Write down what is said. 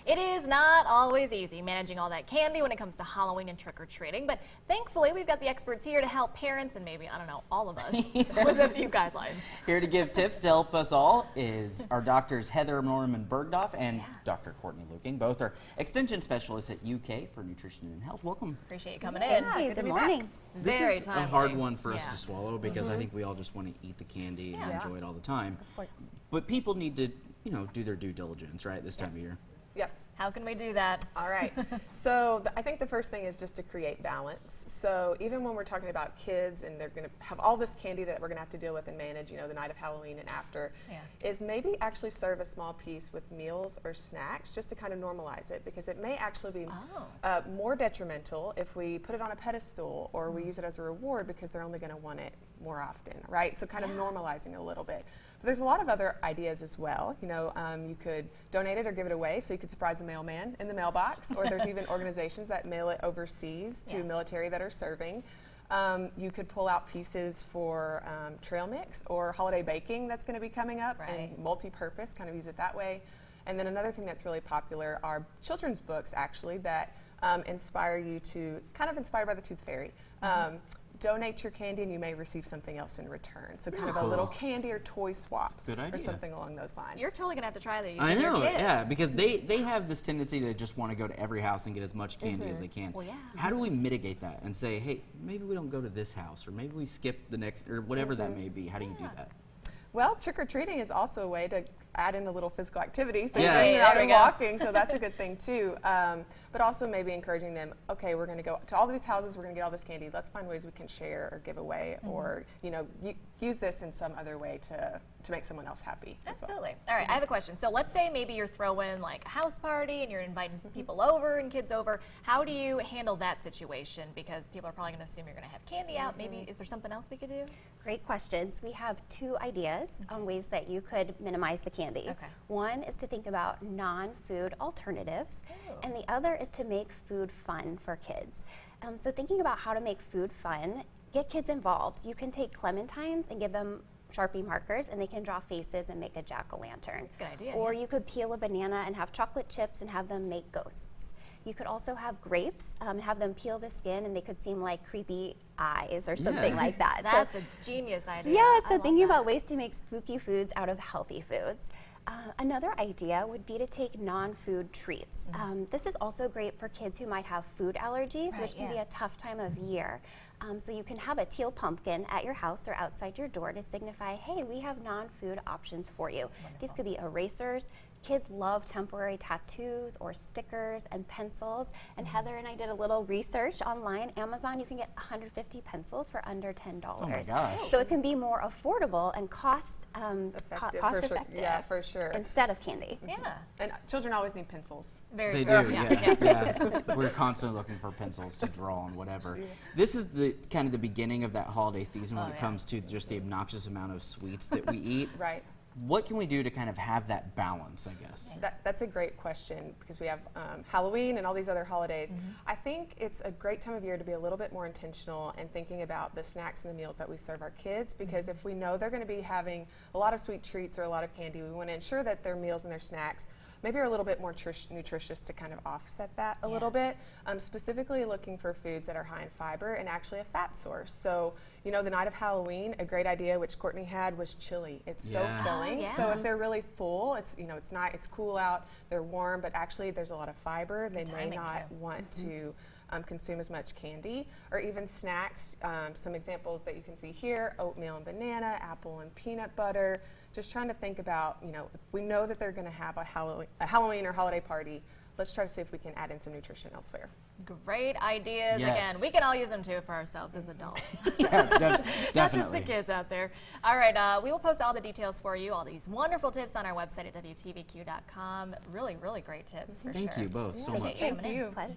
It is not always easy managing all that candy when it comes to Halloween and trick-or-treating, but thankfully we've got the experts here to help parents and maybe, I don't know, all of us with a few guidelines. Here to give tips to help us all is our doctors Heather Norman Bergdorf and Dr. Courtney Luking. Both are extension specialists at UK for Nutrition and Health. Welcome. Appreciate you coming in. Hi, good morning. Very This is timely. a hard one for us to swallow because I think we all just want to eat the candy and enjoy it all the time. But people need to, do their due diligence, right, this time of year. Yep. How can we do that? All right. So I think the first thing is just to create balance. So even when we're talking about kids and they're going to have all this candy that we're going to have to deal with and manage, the night of Halloween and after, is maybe actually serve a small piece with meals or snacks just to kind of normalize it, because it may actually be more detrimental if we put it on a pedestal or we use it as a reward because they're only going to want it more often, right? So kind of normalizing a little bit. But there's a lot of other ideas as well. You could donate it or give it away, so you could surprise the mailman in the mailbox, or there's even organizations that mail it overseas to military that are serving. You could pull out pieces for trail mix or holiday baking that's going to be coming up, and multi-purpose, kind of use it that way. And then another thing that's really popular are children's books, actually, that inspire you to, kind of inspired by the Tooth Fairy. Donate your candy and you may receive something else in return. So kind of a little candy or toy swap. Good idea. Or something along those lines. You're totally going to have to try these. I with know, your kids. yeah, because they have this tendency to just want to go to every house and get as much candy as they can. Well, yeah. How do we mitigate that and say, hey, maybe we don't go to this house, or maybe we skip the next, or whatever that may be? How do you do that? Well, trick-or-treating is also a way to add in a little physical activity. So Yeah. getting them out There and we go. walking, so that's a good thing too. But also maybe encouraging them, okay, we're going to go to all these houses, we're going to get all this candy. Let's find ways we can share or give away or, use this in some other way to make someone else happy as well. Absolutely. All right, I have a question. So let's say maybe you're throwing like a house party and you're inviting people over and kids over. How do you handle that situation? Because people are probably going to assume you're going to have candy out. Maybe, is there something else we could do? Great questions. We have two ideas on ways that you could minimize the candy. Okay. One is to think about non-food alternatives, and the other is to make food fun for kids. So thinking about how to make food fun, get kids involved. You can take clementines and give them Sharpie markers, and they can draw faces and make a jack-o'-lantern. That's a good idea. Or you could peel a banana and have chocolate chips and have them make ghosts. You could also have grapes, have them peel the skin, and they could seem like creepy eyes or something like that. That's a genius idea. Yeah, I so love thinking that. about ways to make spooky foods out of healthy foods. Another idea would be to take non-food treats. This is also great for kids who might have food allergies, which can be a tough time of year. So you can have a teal pumpkin at your house or outside your door to signify, hey, we have non-food options for you. These could be erasers. Kids love temporary tattoos or stickers and pencils. And Heather and I did a little research online. Amazon, you can get 150 pencils for under $10. Oh my gosh. So it can be more affordable and cost Effective, cost for sure. effective. Yeah, for sure. Instead of candy. Yeah. And children always need pencils. Very They true. do, yeah. We're constantly looking for pencils to draw on whatever. This is the kind of the beginning of that holiday season when it comes to just the obnoxious amount of sweets that we eat. Right. What can we do to kind of have that balance, I guess? That's a great question, because we have Halloween and all these other holidays. I think it's a great time of year to be a little bit more intentional and thinking about the snacks and the meals that we serve our kids, because if we know they're going to be having a lot of sweet treats or a lot of candy, we want to ensure that their meals and their snacks maybe are a little bit more nutritious to kind of offset that a little bit. Specifically looking for foods that are high in fiber and actually a fat source. So, the night of Halloween, a great idea, which Courtney had, was chili. It's so filling. So if they're really full, it's it's cool out, they're warm, but actually there's a lot of fiber. They may not want to consume as much candy, or even snacks. Some examples that you can see here: oatmeal and banana, apple and peanut butter. Just trying to think about, if we know that they're going to have a Halloween or holiday party, let's try to see if we can add in some nutrition elsewhere. Great ideas. Yes. Again, we can all use them too for ourselves as adults. Definitely. Not just the kids out there. All right, we will post all the details for you, all these wonderful tips on our website at WTVQ.com. Really, really great tips for sure. Thank you both so Appreciate much. you Thank coming in. you. Pleasure.